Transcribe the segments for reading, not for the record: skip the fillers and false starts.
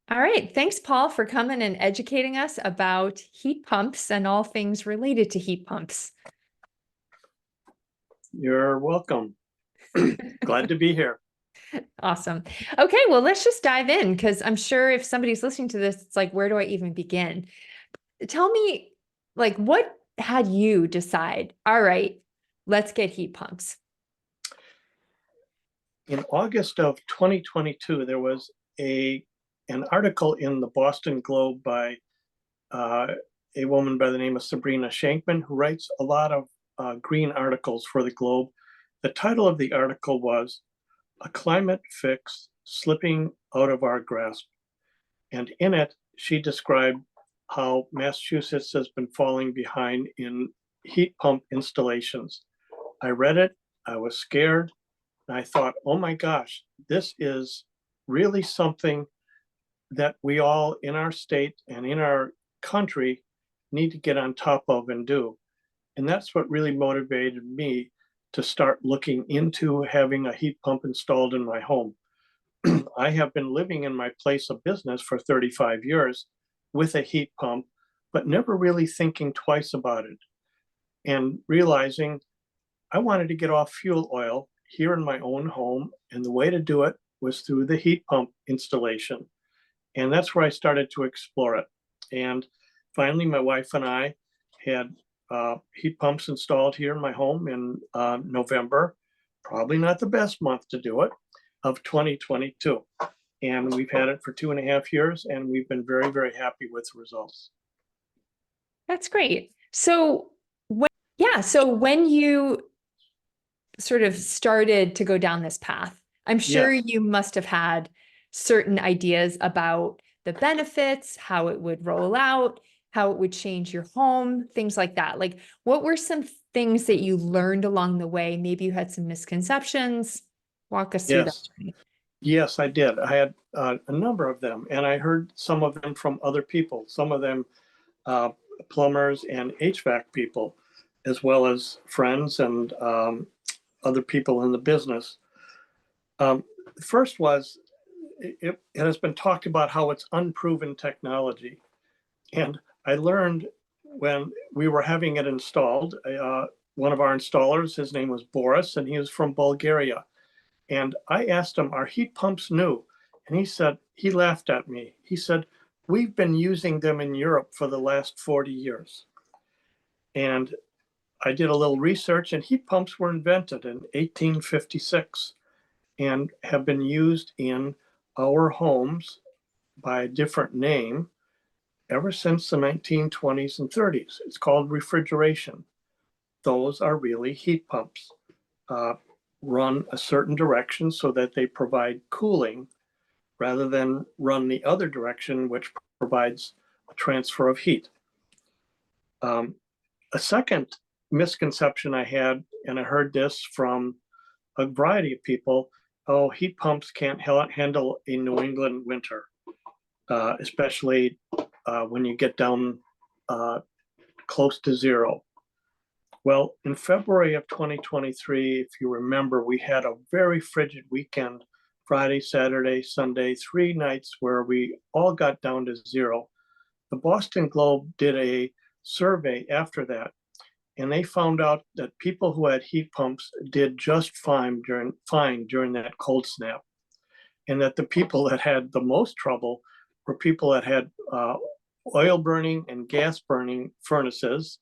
All right. Thanks, Paul, for coming and educating us about heat pumps and all things related to heat pumps. You're welcome. Glad to be here. Awesome. Okay, well, let's just dive in because I'm sure if somebody's listening to this, it's like, where do I even begin? Tell me, like, what had you decide, all right, let's get heat pumps? In August of 2022, there was an article in the Boston Globe by uh, a woman by the name of Sabrina Shankman, who writes a lot of green articles for the Globe. The title of the article was "A Climate Fix Slipping Out of Our Grasp." And in it, she described how Massachusetts has been falling behind in heat pump installations. I read it, I was scared, and I thought, oh my gosh, this is really something that we all in our state and in our country need to get on top of and do. And that's what really motivated me to start looking into having a heat pump installed in my home. I have been living in my place of business for 35 years with a heat pump, but never really thinking twice about it and realizing I wanted to get off fuel oil here in my own home. And the way to do it was through the heat pump installation. And that's where I started to explore it. And finally, my wife and I had heat pumps installed here in my home in November, probably not the best month to do it, of 2022. And we've had it for 2.5 years, and we've been very, very happy with the results. That's great. So when you sort of started to go down this path, I'm sure Yes, you must have had certain ideas about the benefits, how it would roll out, how it would change your home, things like that. Like, what were some things that you learned along the way? Maybe you had some misconceptions. Walk us through that yes, journey. yes, I did. I had a number of them, and I heard some of them from other people, some of them uh, plumbers and HVAC people, as well as friends and other people in the business. The first was it has been talked about how it's unproven technology. And I learned when we were having it installed, one of our installers, his name was Boris, and he was from Bulgaria. And I asked him, are heat pumps new? And he said, he laughed at me. He said, we've been using them in Europe for the last 40 years. And I did a little research, and heat pumps were invented in 1856 and have been used in our homes by a different name ever since the 1920s and 30s. It's called refrigeration. Those are really heat pumps, uh, run a certain direction so that they provide cooling rather than run the other direction, which provides a transfer of heat. Um, a second misconception I had, and I heard this from a variety of people, oh, heat pumps can't handle a New England winter, especially when you get down uh, close to zero. Well, in February of 2023, if you remember, we had a very frigid weekend, Friday, Saturday, Sunday, 3 nights where we all got down to zero. The Boston Globe did a survey after that, and they found out that people who had heat pumps did just fine during that cold snap, and that the people that had the most trouble were people that had oil burning and gas burning furnaces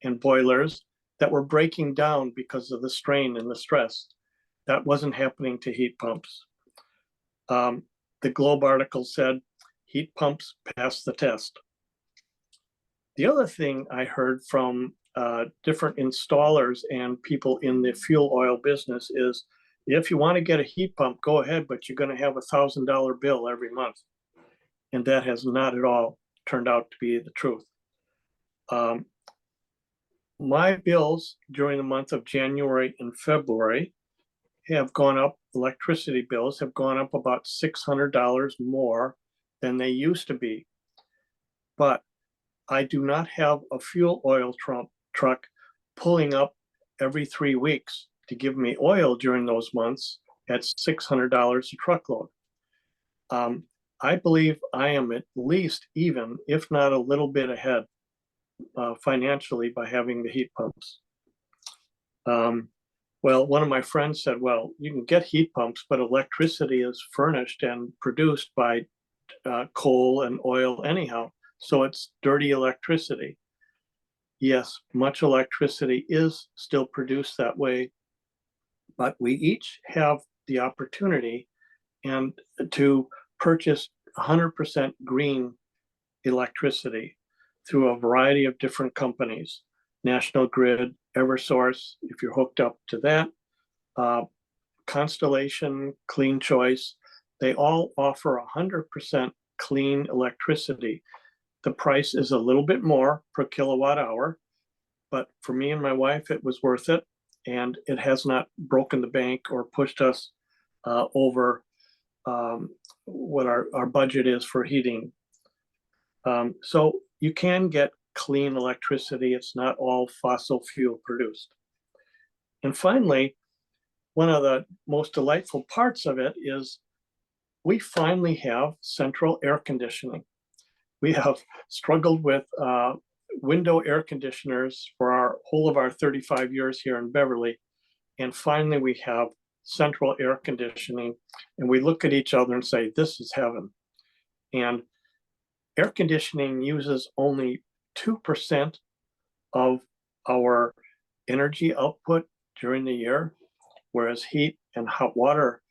and boilers that were breaking down because of the strain and the stress. That wasn't happening to heat pumps. Um, the Globe article said heat pumps pass the test. The other thing I heard from different installers and people in the fuel oil business is if you want to get a heat pump, go ahead, but you're going to have $1,000 bill every month. And that has not at all turned out to be the truth. Um, my bills during the month of January and February have gone up, electricity bills have gone up about $600 more than they used to be. But I do not have a fuel oil truck pulling up every 3 weeks to give me oil during those months at $600 a truckload. Um, I believe I am at least even, if not a little bit ahead financially by having the heat pumps. Well, one of my friends said, well, you can get heat pumps, but electricity is furnished and produced by coal and oil anyhow. So it's dirty electricity. Yes, much electricity is still produced that way, but we each have the opportunity and to purchase 100% green electricity through a variety of different companies. National Grid, Eversource, if you're hooked up to that, Constellation, Clean Choice, they all offer 100% clean electricity. The price is a little bit more per kilowatt hour, but for me and my wife, it was worth it. And it has not broken the bank or pushed us over what our budget is for heating. So you can get clean electricity. It's not all fossil fuel produced. And finally, one of the most delightful parts of it is we finally have central air conditioning. We have struggled with window air conditioners for our whole of our 35 years here in Beverly. And finally, we have central air conditioning. And we look at each other and say, this is heaven. And air conditioning uses only 2% of our energy output during the year, whereas heat and hot water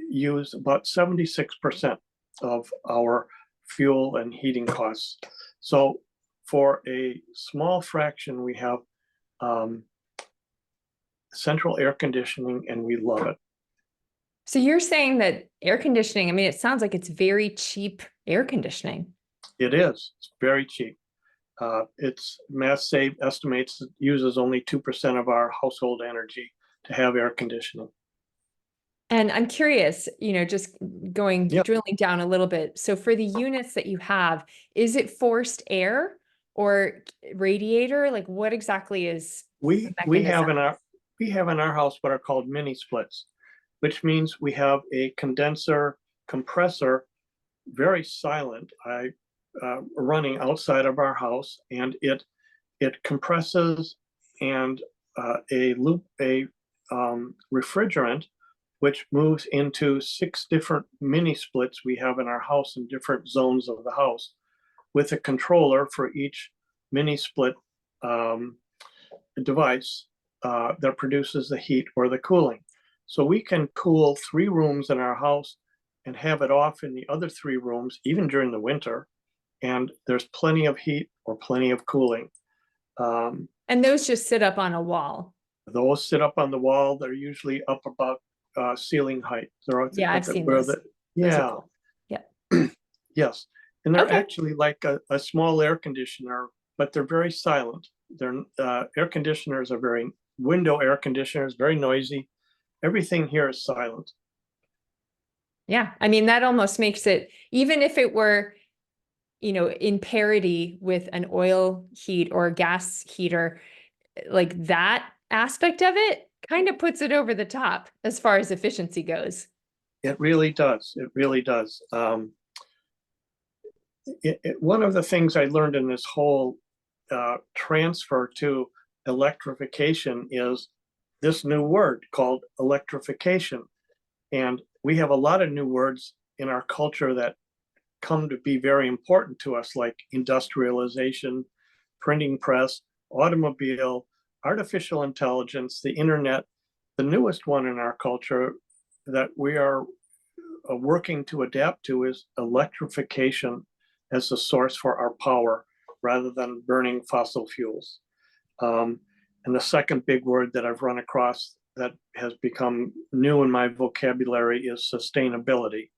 use about 76% of our fuel and heating costs. So for a small fraction, we have central air conditioning, and we love it. So you're saying that air conditioning, I mean, it sounds like it's very cheap air conditioning. It is. It's very cheap. It's Mass Save estimates it uses only 2% of our household energy to have air conditioning. And I'm curious, just drilling down a little bit. So for the units that you have, is it forced air or radiator? Like what exactly is we have in our house what are called mini splits, which means we have a condenser compressor, very silent, running outside of our house, and it compresses and a refrigerant, which moves into 6 different mini splits we have in our house in different zones of the house, with a controller for each mini split device that produces the heat or the cooling. So we can cool 3 rooms in our house and have it off in the other 3 rooms, even during the winter. And there's plenty of heat or plenty of cooling. And those just sit up on a wall. Those sit up on the wall. They're usually up about ceiling height. I've seen those. Yeah. Cool. Yeah. Yes. And they're actually like a small air conditioner, but they're very silent. They're air conditioners are window air conditioners, very noisy. Everything here is silent. Yeah. I mean, that almost makes it, even if it were, in parity with an oil heat or a gas heater, like that aspect of it kind of puts it over the top as far as efficiency goes. It really does. It really does. One of the things I learned in this whole transfer to electrification is this new word called electrification. And we have a lot of new words in our culture that come to be very important to us, like industrialization, printing press, automobile, artificial intelligence, the internet. The newest one in our culture that we are working to adapt to is electrification as a source for our power rather than burning fossil fuels. And the second big word that I've run across that has become new in my vocabulary is sustainability.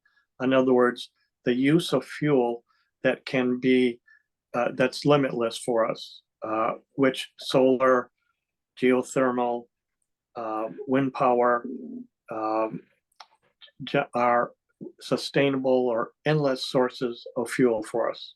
In other words, the use of fuel that can be, that's limitless for us, which solar, geothermal, wind power are sustainable or endless sources of fuel for us.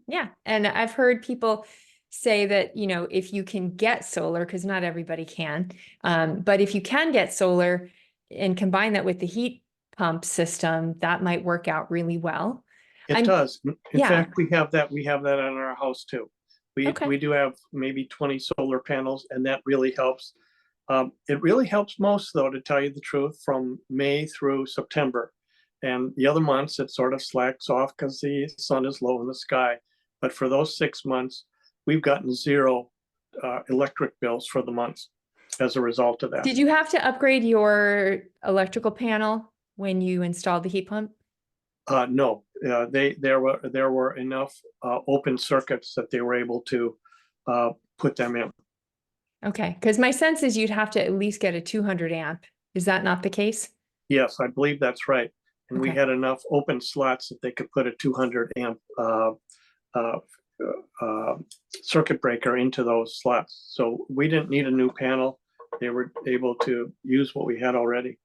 Yeah. And I've heard people say that, if you can get solar, because not everybody can, but if you can get solar and combine that with the heat pump system, that might work out really well. It I'm, does. In yeah, fact, we have that on our house too. okay. We do have maybe 20 solar panels, and that really helps. It really helps most, though, to tell you the truth, from May through September. And the other months, it sort of slacks off because the sun is low in the sky. But for those 6 months, we've gotten zero electric bills for the months as a result of that. Did you have to upgrade your electrical panel when you installed the heat pump? No, there were enough open circuits that they were able to put them in. Okay, because my sense is you'd have to at least get a 200 amp. Is that not the case? Yes, I believe that's right. And we Okay. had enough open slots that they could put a 200 amp uh, uh, circuit breaker into those slots. So we didn't need a new panel. They were able to use what we had already.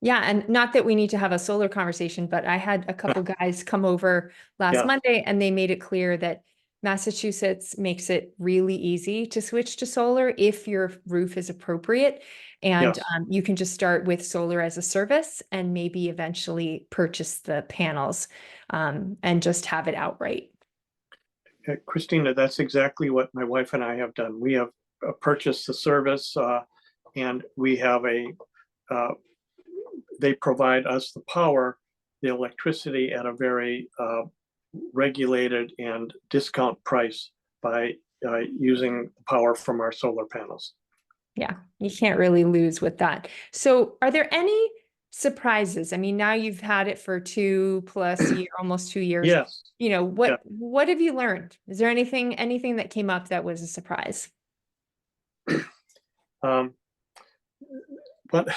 Yeah, and not that we need to have a solar conversation, but I had a couple guys come over last Yeah, Monday and they made it clear that Massachusetts makes it really easy to switch to solar if your roof is appropriate. And yes. you can just start with solar as a service and maybe eventually purchase the panels and just have it outright. Christina, that's exactly what my wife and I have done. We have purchased the service and we have they provide us the power, the electricity at a very regulated and discount price by using the power from our solar panels. Yeah, you can't really lose with that. So are there any surprises? I mean, now you've had it for 2+ year, almost 2 years. Yes. You know, Yeah. what have you learned? Is there anything that came up that was a surprise? Um, but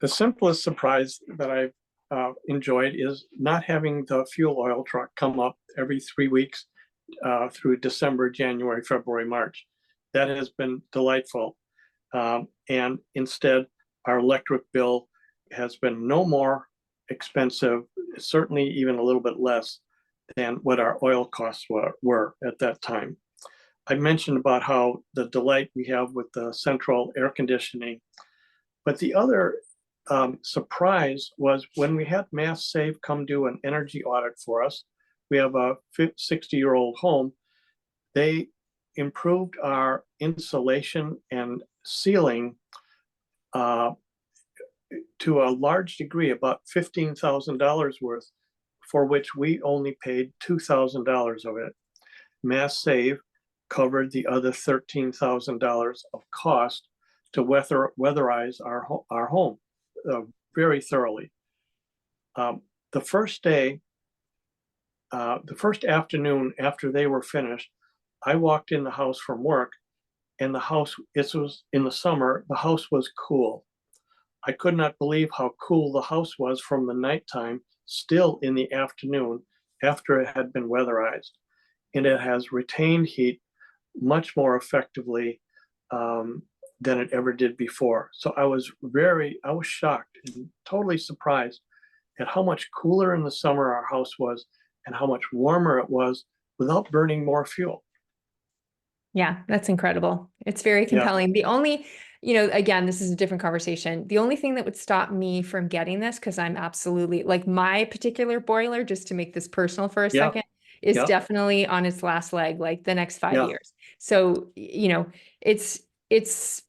the simplest surprise that I've enjoyed is not having the fuel oil truck come up every 3 weeks through December, January, February, March. That has been delightful. And instead, our electric bill has been no more expensive, certainly even a little bit less than what our oil costs were at that time. I mentioned about how the delight we have with the central air conditioning, but the other surprise was when we had Mass Save come do an energy audit for us. We have a 60-year-old home. They improved our insulation and ceiling to a large degree, about $15,000 worth, for which we only paid $2,000 of it. Mass Save covered the other $13,000 of cost to weatherize our home very thoroughly. The first day, the first afternoon after they were finished, I walked in the house from work, and the house, it was in the summer, the house was cool. I could not believe how cool the house was from the nighttime, still in the afternoon after it had been weatherized. And it has retained heat much more effectively than it ever did before. So I was shocked and totally surprised at how much cooler in the summer our house was and how much warmer it was without burning more fuel. Yeah, that's incredible. It's very Yeah, compelling. The only, again, this is a different conversation. The only thing that would stop me from getting this, because I'm absolutely like my particular boiler, just to make this personal for a yeah, second, is yeah, definitely on its last leg, like the next 5 yeah. years. So, it's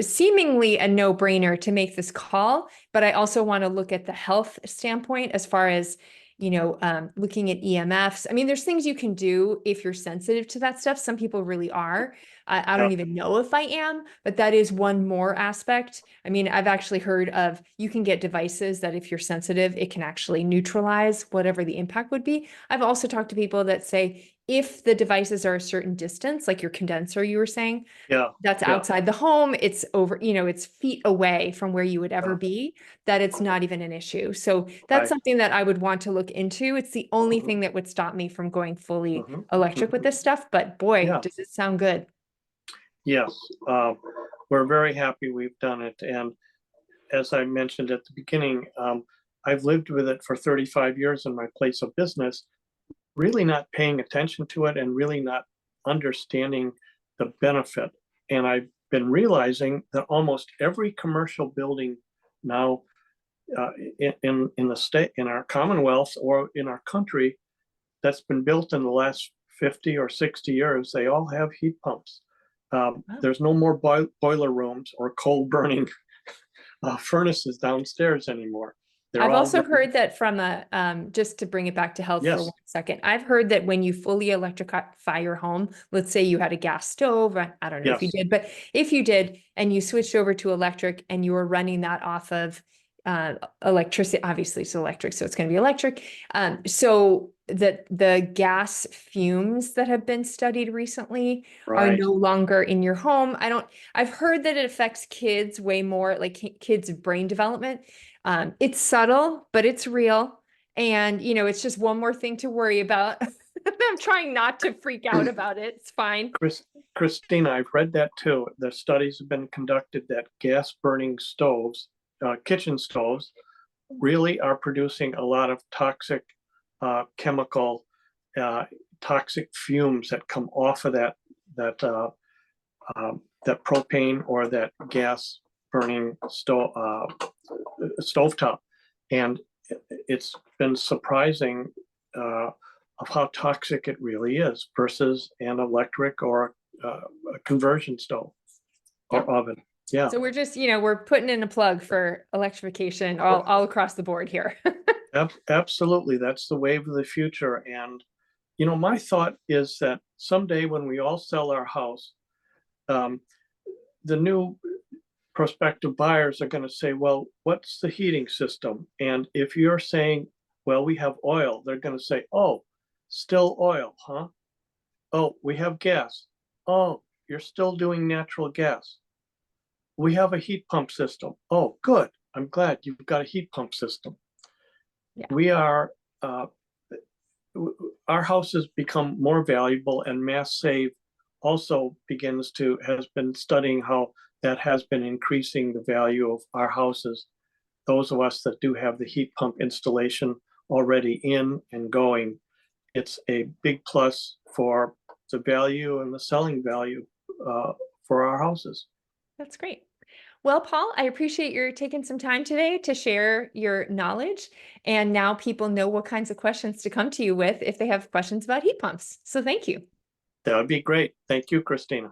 seemingly a no-brainer to make this call, but I also want to look at the health standpoint as far as, looking at EMFs. I mean, there's things you can do if you're sensitive to that stuff. Some people really are. I Yeah. don't even know if I am, but that is one more aspect. I mean, I've actually heard of you can get devices that if you're sensitive, it can actually neutralize whatever the impact would be. I've also talked to people that say if the devices are a certain distance, like your condenser you were saying, Yeah, that's yeah, outside the home, it's over, it's feet away from where you would ever yeah. be, that it's not even an issue. So that's Right. something that I would want to look into. It's the only Mhm, thing that would stop me from going fully mhm, electric with mhm. this stuff. But boy, Yeah, does it sound good. yes. We're very happy we've done it. And as I mentioned at the beginning, I've lived with it for 35 years in my place of business, really not paying attention to it and really not understanding the benefit. And I've been realizing that almost every commercial building now in the state, in our Commonwealth, or in our country, that's been built in the last 50 or 60 years, they all have heat pumps. Wow. There's no more boiler rooms or coal burning furnaces downstairs anymore. They're I've all also running. heard that from a, just to bring it back to health for Yes, 1 second, I've heard that when you fully electrify your home, let's say you had a gas stove, I don't know if you yes, did, but if you did, and you switched over to electric and you were running that off of electricity, obviously it's electric, so it's going to be electric. So that the gas fumes that have been studied recently are right. no longer in your home. I've heard that it affects kids way more, like kids' brain development. It's subtle, but it's real. And, it's just one more thing to worry about. I'm trying not to freak out about it. It's fine. Chris, Christina, I've read that too. The studies have been conducted that gas burning stoves, kitchen stoves, really are producing a lot of toxic chemical, toxic fumes that come off of that that propane or that gas burning stovetop, and it's been surprising of how toxic it really is versus an electric or a conversion stove or Yep. oven. Yeah, So we're just, we're putting in a plug for electrification all across the board here. absolutely. That's the wave of the future. And, my thought is that someday when we all sell our house, um, the new prospective buyers are going to say, well, what's the heating system? And if you're saying, well, we have oil, they're going to say, oh, still oil, huh? Oh, we have gas. Oh, you're still doing natural gas. We have a heat pump system. Oh, good. I'm glad you've got a heat pump system. Yeah. We are, uh, our houses become more valuable, and Mass Save also has been studying how that has been increasing the value of our houses. Those of us that do have the heat pump installation already in and going, it's a big plus for the value and the selling value for our houses. That's great. Well, Paul, I appreciate your taking some time today to share your knowledge. And now people know what kinds of questions to come to you with if they have questions about heat pumps. So thank you. That would be great. Thank you, Christina.